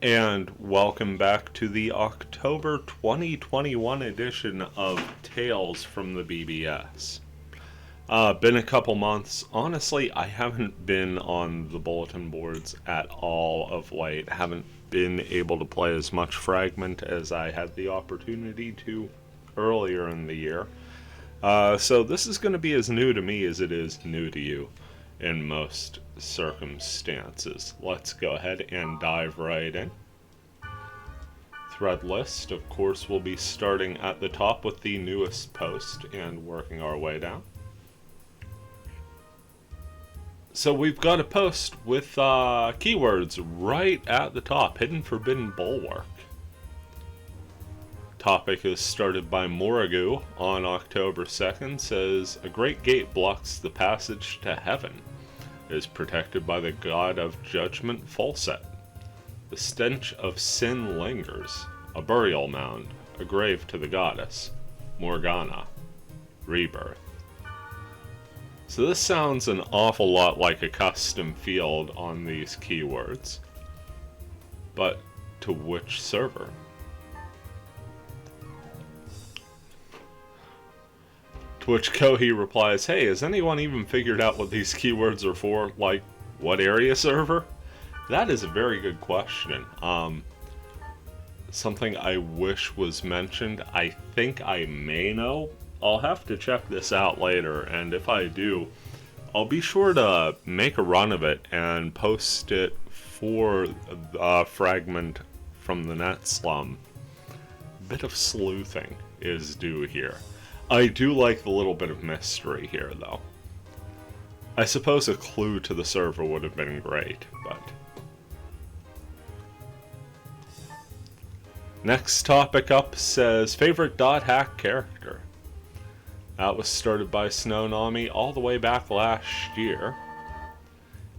And welcome back to the October 2021 edition of Tales from the BBS. Been a couple months. Honestly, I haven't been on the bulletin boards at all of late. Haven't been able to play as much Fragment as I had the opportunity to earlier in the year. So this is going to be as new to me as it is new to you in most circumstances. Let's go ahead and dive right in. Thread list, of course, will be starting at the top with the newest post and working our way down. So we've got a post with keywords right at the top, Hidden Forbidden Bulwark. Topic is started by Morrigu on October 2nd, says, a great gate blocks the passage to heaven. It is protected by the god of judgment Fulset. The stench of sin lingers. A burial mound, a grave to the goddess. Morgana. Rebirth. So this sounds an awful lot like a custom field on these keywords. But to which server? To which Kohi replies, hey, has anyone even figured out what these keywords are for? Like, what area server? That is a very good question. Something I wish was mentioned. I think I may know. I'll have to check this out later, and if I do, I'll be sure to make a run of it and post it for Fragment from the Net Slum. Bit of sleuthing is due here. I do like the little bit of mystery here, though. I suppose a clue to the server would have been great, but... Next topic up says, favorite dothack character. That was started by Snownami all the way back last year.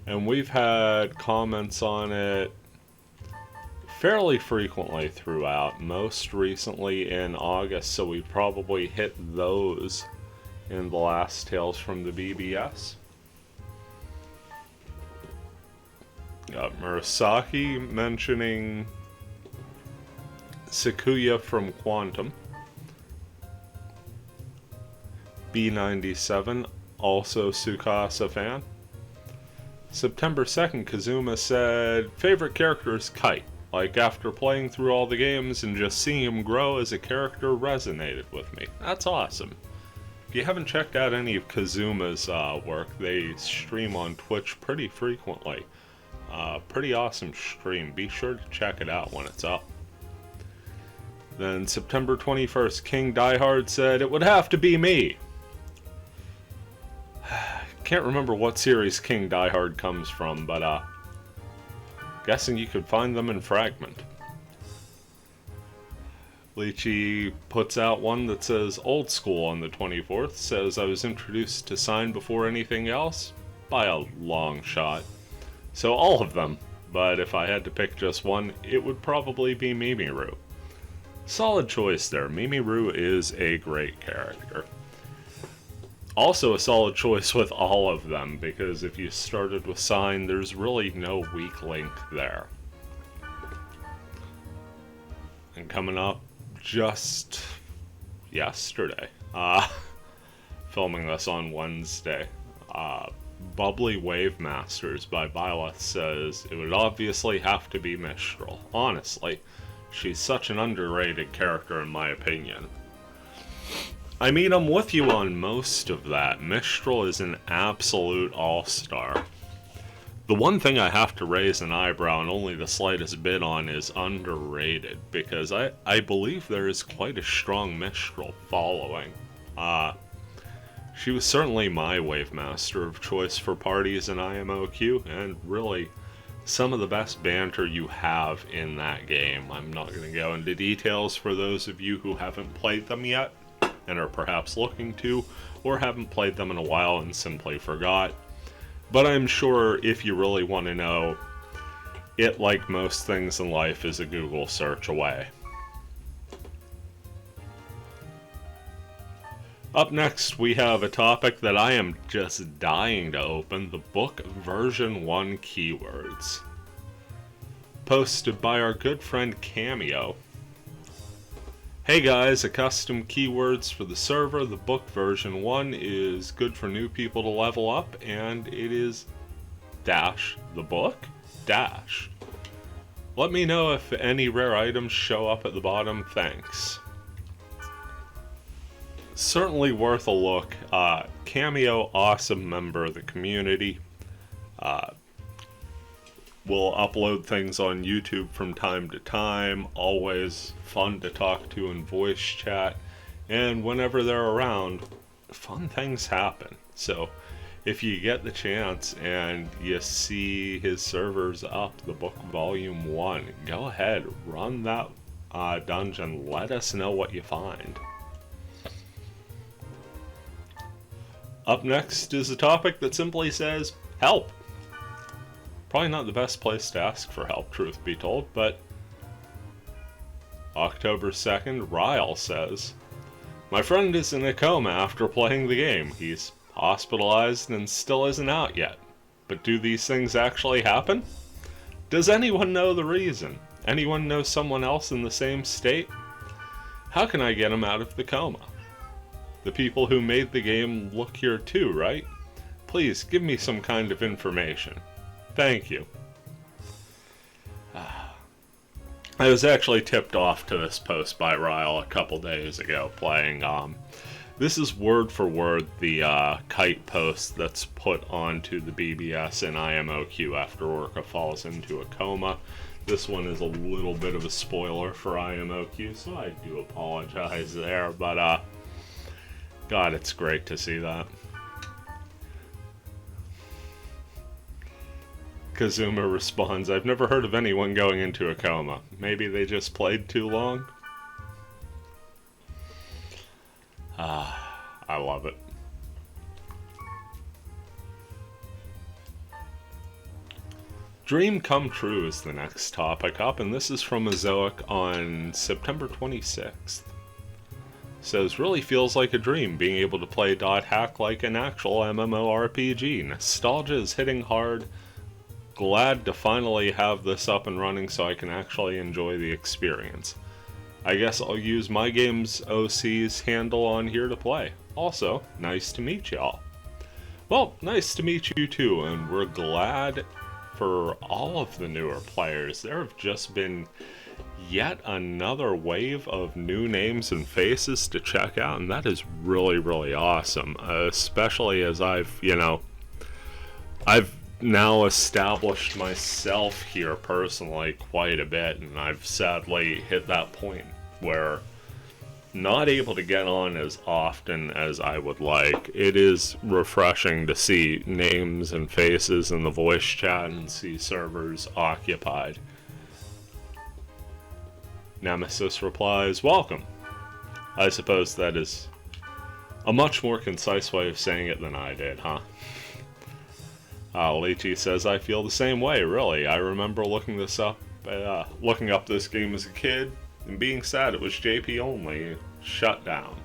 And we've had comments on it fairly frequently throughout, most recently in August, so we probably hit those in the last Tales from the BBS. Got Murasaki mentioning Sakuya from Quantum. B97, also Tsukasa fan. September 2nd, Kazuma said, favorite character is Kite. Like, after playing through all the games and just seeing him grow as a character resonated with me. That's awesome. If you haven't checked out any of Kazuma's work, they stream on Twitch pretty frequently. Pretty awesome stream. Be sure to check it out when it's up. Then September 21st, King Diehard said, it would have to be me. Can't remember what series King Diehard comes from, but guessing you could find them in Fragment. Lychee puts out one that says old school on the 24th, says I was introduced to Sign before anything else, by a long shot. So all of them, but if I had to pick just one, it would probably be Mimiru. Solid choice there. Mimiru is a great character. Also a solid choice with all of them, because if you started with Sign, there's really no weak link there. And coming up just yesterday, filming this on Wednesday, Bubbly Wave Masters by Byleth says it would obviously have to be Mistral. Honestly, she's such an underrated character in my opinion. I mean, I'm with you on most of that. Mistral is an absolute all-star. The one thing I have to raise an eyebrow and only the slightest bit on is underrated, because I believe there is quite a strong Mistral following. She was certainly my Wave Master of choice for parties in IMOQ, and really some of the best banter you have in that game. I'm not going to go into details for those of you who haven't played them yet, and are perhaps looking to, or haven't played them in a while and simply forgot. But I'm sure if you really want to know, it, like most things in life, is a Google search away. Up next, we have a topic that I am just dying to open, the book version 1 keywords. posted by our good friend Cameo. Hey guys, a custom keywords for the server. The book version 1 is good for new people to level up, and it is dash the book dash. Let me know if any rare items show up at the bottom, thanks. Certainly worth a look. Cameo, awesome member of the community. We'll upload things on YouTube from time to time, always fun to talk to in voice chat, and whenever they're around, fun things happen. So if you get the chance and you see his servers up, the book volume 1, go ahead, run that dungeon, let us know what you find. Up next is a topic that simply says, help! Probably not the best place to ask for help, truth be told, but October 2nd, Ryle says, my friend is in a coma after playing the game. He's hospitalized and still isn't out yet. But do these things actually happen? Does anyone know the reason? Anyone know someone else in the same state? How can I get him out of the coma? The people who made the game look here too, right? Please give me some kind of information. Thank you. I was actually tipped off to this post by Ryle a couple days ago playing. This is word for word the kite post that's put onto the BBS in IMOQ after Orca falls into a coma. This one is a little bit of a spoiler for IMOQ, so I do apologize there, but God, it's great to see that. Kazuma responds, I've never heard of anyone going into a coma. Maybe they just played too long? I love it. Dream Come True is the next topic up, and this is from Azoic on September 26th. Says, really feels like a dream being able to play dothack like an actual MMORPG. Nostalgia is hitting hard. Glad to finally have this up and running so I can actually enjoy the experience. I guess I'll use my game's OC's handle on here to play. Also, nice to meet y'all. Well, nice to meet you too, and we're glad for all of the newer players. There have just been yet another wave of new names and faces to check out, and that is really, really awesome. Especially as I've now established myself here personally quite a bit, and I've sadly hit that point where not able to get on as often as I would like. It is refreshing to see names and faces in the voice chat and see servers occupied. Nemesis replies, welcome. I suppose that is a much more concise way of saying it than I did, huh? Lychee says, I feel the same way, really. I remember looking up this game as a kid, and being sad it was JP only, shut down.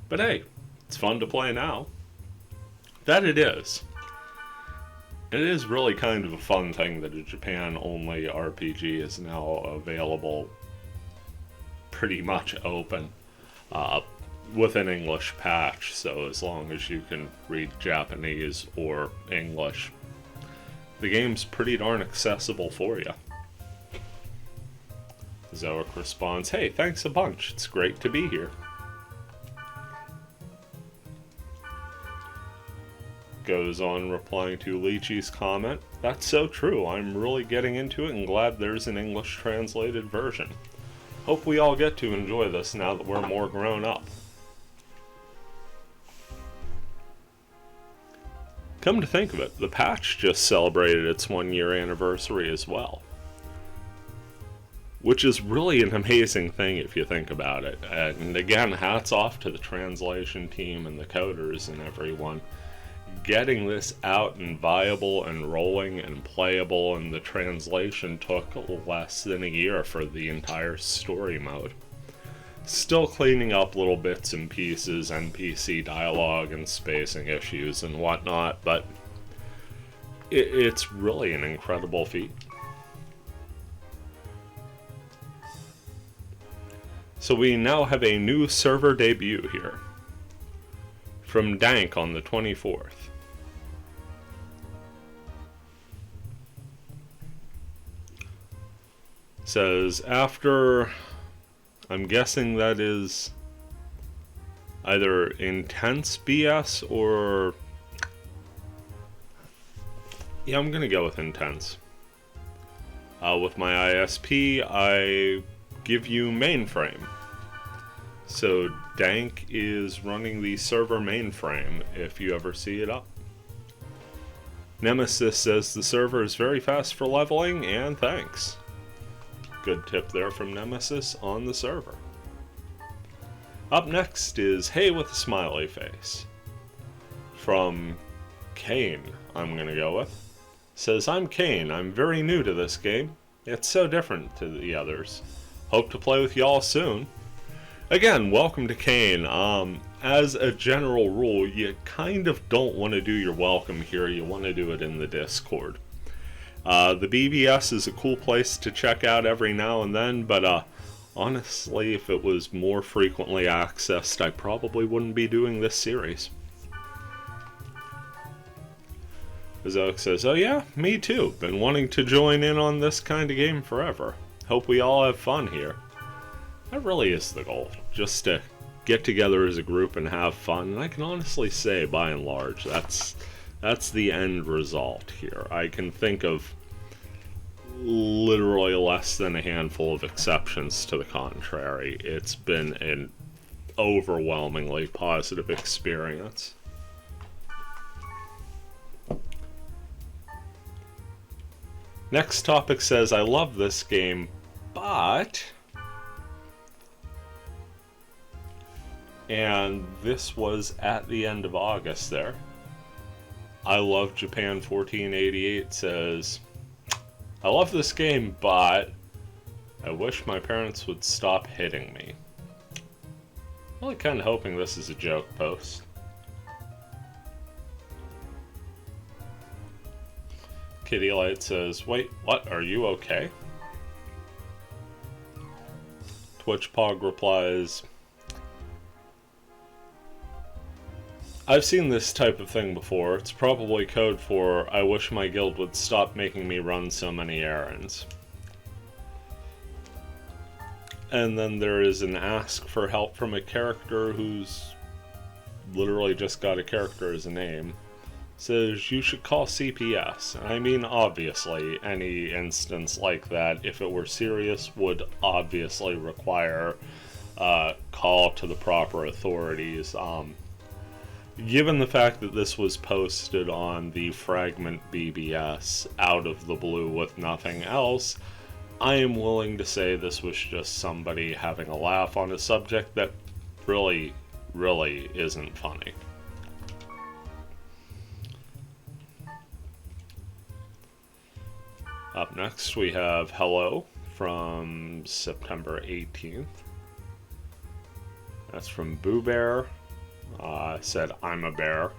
But hey, it's fun to play now. That it is. It is really kind of a fun thing that a Japan-only RPG is now available pretty much open with an English patch, so as long as you can read Japanese or English, the game's pretty darn accessible for you. Zoic responds, hey, thanks a bunch, it's great to be here. Goes on replying to Lychee's comment, that's so true, I'm really getting into it and glad there's an English translated version. Hope we all get to enjoy this now that we're more grown up. Come to think of it, the patch just celebrated its 1-year anniversary as well. Which is really an amazing thing if you think about it. And again, hats off to the translation team and the coders and everyone. Getting this out and viable and rolling and playable, and the translation took less than a year for the entire story mode. Still cleaning up little bits and pieces, NPC dialogue and spacing issues and whatnot, but it's really an incredible feat. So we now have a new server debut here. From Dank on the 24th. Says after, I'm guessing that is either intense BS or, yeah, I'm gonna go with intense. With my ISP, I give you mainframe. So Dank is running the server mainframe if you ever see it up. Nemesis says the server is very fast for leveling, and thanks. Good tip there from Nemesis on the server. Up next is Hey with a smiley face. From Kane, I'm gonna go with. Says, I'm Kane, I'm very new to this game. It's so different to the others. Hope to play with y'all soon. Again, welcome to Kane. As a general rule, you kind of don't want to do your welcome here, you want to do it in the Discord. The BBS is a cool place to check out every now and then, but honestly, if it was more frequently accessed, I probably wouldn't be doing this series. Zoic says, oh yeah, me too. Been wanting to join in on this kind of game forever. Hope we all have fun here. That really is the goal, just to get together as a group and have fun. And I can honestly say, by and large, that's the end result here. I can think of literally less than a handful of exceptions to the contrary. It's been an overwhelmingly positive experience. Next topic says, I love this game, but... And this was at the end of August there. I love Japan 1488 says, I love this game, but I wish my parents would stop hitting me. I'm really kind of hoping this is a joke post. Kitty Light says, wait, what? Are you okay? TwitchPog replies, I've seen this type of thing before. It's probably code for, I wish my guild would stop making me run so many errands. And then there is an ask for help from a character who's literally just got a character as a name. Says, you should call CPS. I mean, obviously, any instance like that, if it were serious, would obviously require a call to the proper authorities. Given the fact that this was posted on the Fragment BBS out of the blue with nothing else, I am willing to say this was just somebody having a laugh on a subject that really, really isn't funny. Up next we have Hello from September 18th. That's from Boo Bear. Said, I'm a bear.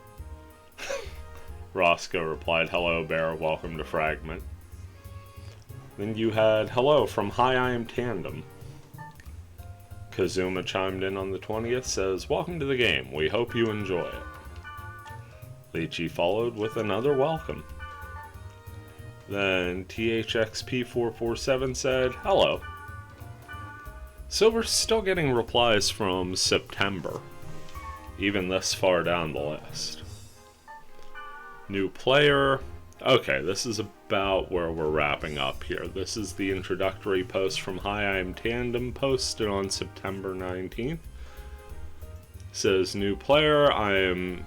Roscoe replied, hello bear, welcome to Fragment. Then you had hello from Hi I Am Tandem. Kazuma chimed in on the 20th, says, welcome to the game, we hope you enjoy it. Lychee followed with another welcome. Then THXP447 said, hello. So we're still getting replies from September, even this far down the list. New player. Okay, this is about where we're wrapping up here. This is the introductory post from Hi I'm Tandem, posted on September 19th. Says, new player, I'm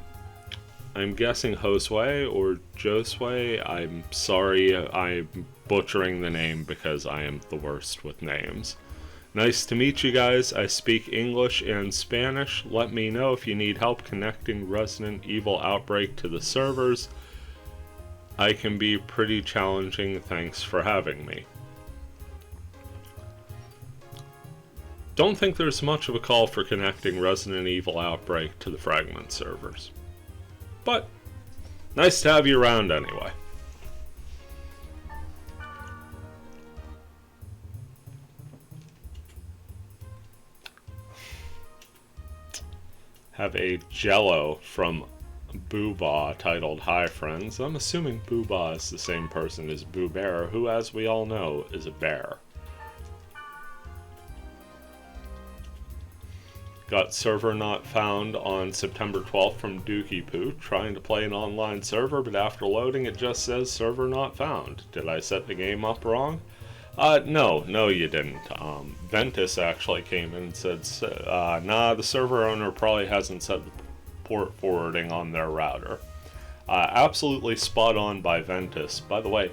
guessing Josue or Josue. I'm sorry, I'm butchering the name because I am the worst with names. Nice to meet you guys. I speak English and Spanish. Let me know if you need help connecting Resident Evil Outbreak to the servers. I can be pretty challenging. Thanks for having me. Don't think there's much of a call for connecting Resident Evil Outbreak to the Fragment servers. But nice to have you around anyway. have a Jello from Booba titled Hi Friends. I'm assuming Booba is the same person as Boo Bear, who, as we all know, is a bear. Got server not found on September 12th from Dookie Poo, trying to play an online server, but after loading it just says server not found. Did I set the game up wrong? No, you didn't. Ventus actually came in and said, nah, the server owner probably hasn't set the port forwarding on their router. Absolutely spot on by Ventus. By the way,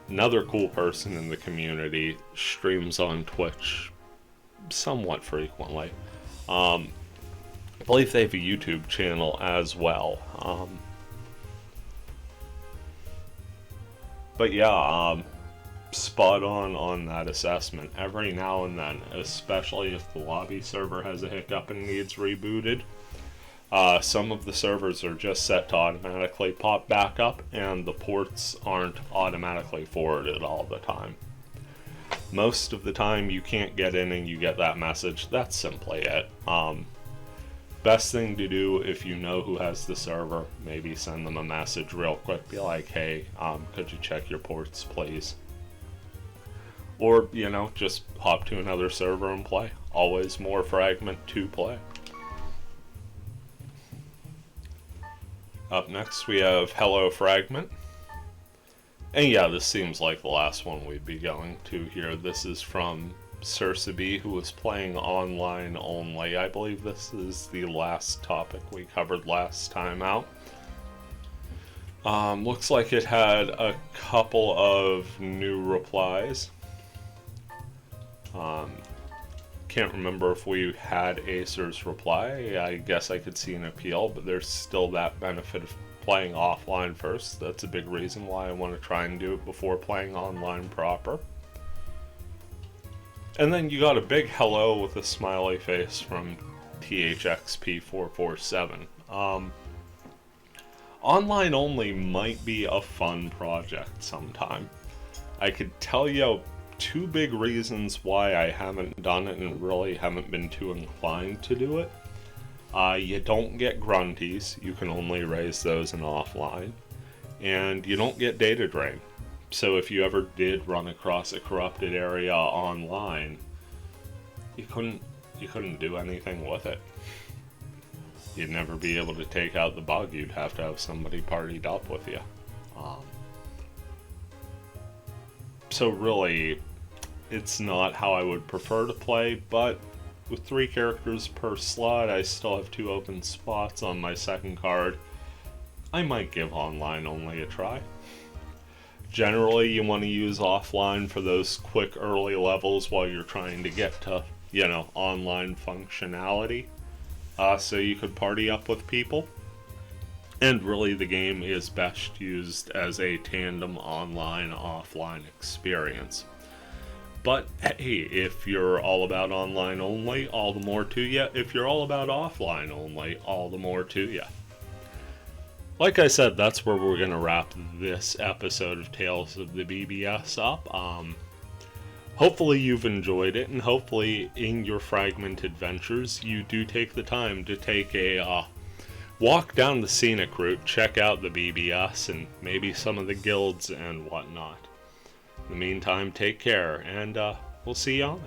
another cool person in the community, streams on Twitch somewhat frequently. I believe they have a YouTube channel as well. But yeah, spot on that assessment. Every now and then, especially if the lobby server has a hiccup and needs rebooted, some of the servers are just set to automatically pop back up, and the ports aren't automatically forwarded all the time. Most of the time you can't get in and you get that message. That's simply it. Best thing to do if you know who has the server, maybe send them a message real quick. Be like, hey, could you check your ports, please? Or, just hop to another server and play. Always more Fragment to play. Up next we have Hello Fragment. And yeah, this seems like the last one we'd be going to here. This is from Cercibi, who was playing online only. I believe this is the last topic we covered last time out. Looks like it had a couple of new replies. Can't remember if we had Acer's reply. I guess I could see an appeal, but there's still that benefit of playing offline first. That's a big reason why I want to try and do it before playing online proper. And then you got a big hello with a smiley face from THXP447. Online only might be a fun project sometime. I could tell you 2 big reasons why I haven't done it and really haven't been too inclined to do it. You don't get grunties, you can only raise those in offline, and you don't get data drain. So if you ever did run across a corrupted area online, you couldn't do anything with it. You'd never be able to take out the bug. You'd have to have somebody partied up with you. So really, it's not how I would prefer to play, but with 3 characters per slot, I still have 2 open spots on my second card. I might give online only a try. Generally, you want to use offline for those quick early levels while you're trying to get to, online functionality. So you could party up with people. And really, the game is best used as a tandem online-offline experience. But hey, if you're all about online only, all the more to you. If you're all about offline only, all the more to you. Like I said, that's where we're going to wrap this episode of Tales of the BBS up. Hopefully you've enjoyed it, and hopefully in your Fragment adventures, you do take the time to take a walk down the scenic route, check out the BBS, and maybe some of the guilds and whatnot. In the meantime, take care, and we'll see you on.